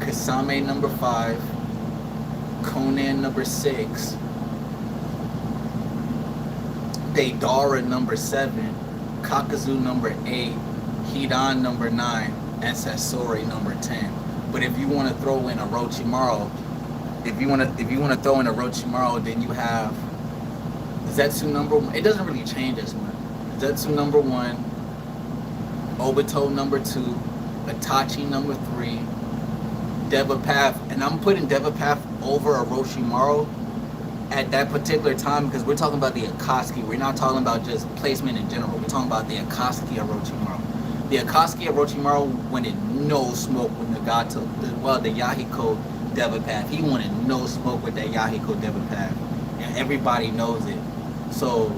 S1: Kasame number five, Conan number six, Deidara number seven, Kakazu number eight, Hidan number nine, and Sasori number 10. But if you want to throw in Orochimaru, then you have Zetsu number one. It doesn't really change as much. Zetsu number one, Obito number two, Itachi number three, Devapath, and I'm putting Devapath over Orochimaru at that particular time because we're talking about the Akatsuki. We're not talking about just placement in general. We're talking about the Akatsuki Orochimaru. The Akatsuki Orochimaru wanted no smoke with Nagato. The Yahiko Devapath. He wanted no smoke with that Yahiko Devapath, and everybody knows it. So,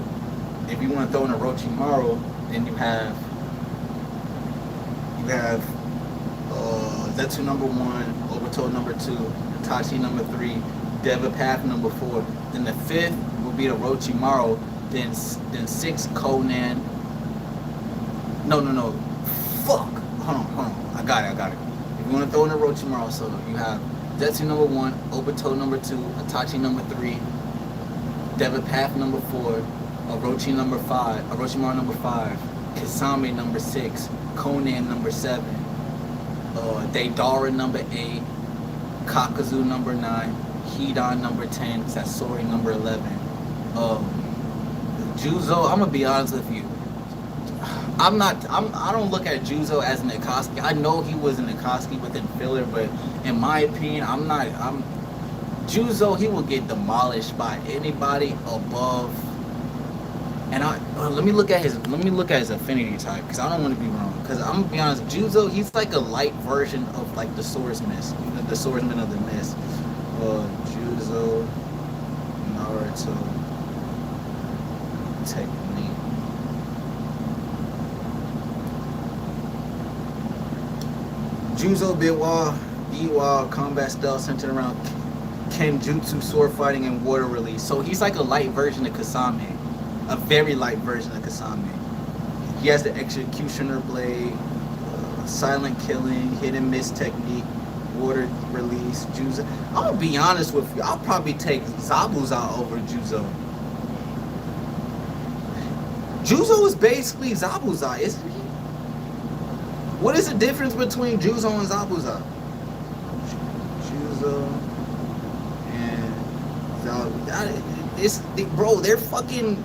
S1: if you want to throw in Orochimaru, then you have Zetsu number one, Obito number two, Itachi number three, Devapath number four. Then the fifth will be Orochimaru. Then six Conan. No. Fuck. Hold on. I got it. If you want to throw in Orochimaru, so you have Zetsu number one, Obito number two, Itachi number three, Devapath number four, Orochimaru number five, Kisame number six, Conan number seven, Deidara number eight, Kakazu number nine, Hidan number 10, Sasori number 11. Juzo, I'm gonna be honest with you. I don't look at Juzo as an Akatsuki. I know he was an Akatsuki within filler, but in my opinion, Juzo, he will get demolished by anybody above. And let me look at his affinity type because I don't want to be wrong. Because I'm gonna be honest, Juzo, he's like a light version of like the swordsman of the mist. Juzo, Naruto, technique. Juzo Biwa combat style centered around Kenjutsu sword fighting and water release. So he's like a light version of Kasame. A very light version of Kasame. He has the executioner blade, silent killing, hit and miss technique, water release, Juzo. I'm gonna be honest with you, I'll probably take Zabuza over Juzo. Juzo is basically Zabuza, isn't he? What is the difference between Juzo and Zabuza? Juzo and Zabuza. Bro, they're fucking...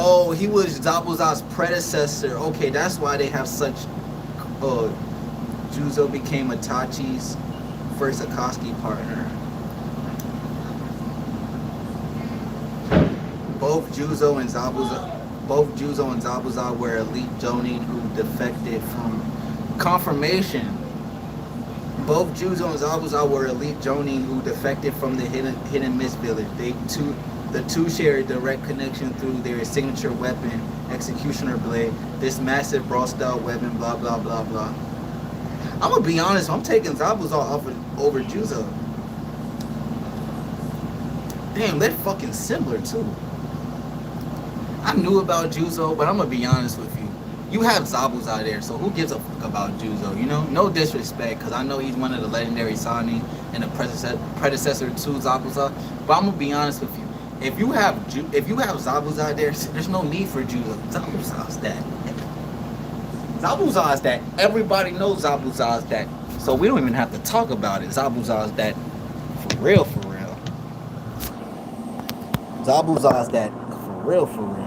S1: Oh, he was Zabuza's predecessor. Okay, that's why they have such... Juzo became Itachi's first Akatsuki partner. Both Juzo and Zabuza were elite jonin who defected from confirmation. Both Juzo and Zabuza were elite jonin who defected from the hidden mist village. The two share a direct connection through their signature weapon, Executioner Blade. This massive brawl style weapon, blah blah blah blah. I'm gonna be honest, I'm taking Zabuza over Juzo. Damn, they're fucking similar too. I knew about Juzo, but I'm gonna be honest with you. You have Zabuza there, so who gives a fuck about Juzo? You know, no disrespect, because I know he's one of the legendary Sani and the predecessor to Zabuza. But I'm gonna be honest with you. If you have Zabuza there, there's no need for Juzo. Zabuza's that. Zabuza's that. Everybody knows Zabuza's that. So we don't even have to talk about it. Zabuza's that. For real, for real. Zabuza's that. For real, for real.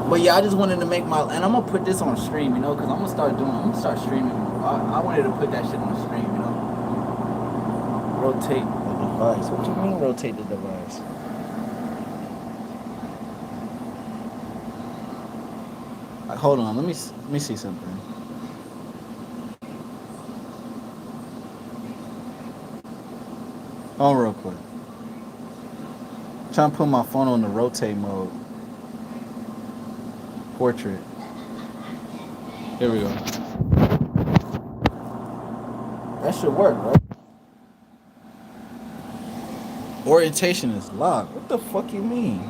S1: But yeah, I just wanted to make my, and I'm gonna put this on stream, you know, because I'm gonna start streaming. I wanted to put that shit on stream, you know. Rotate the device. What you mean rotate the device? Like, hold on, let me see something. Hold on real quick. Trying to put my phone on the rotate mode. Portrait. Here we go. That should work, right? Orientation is locked. What the fuck you mean?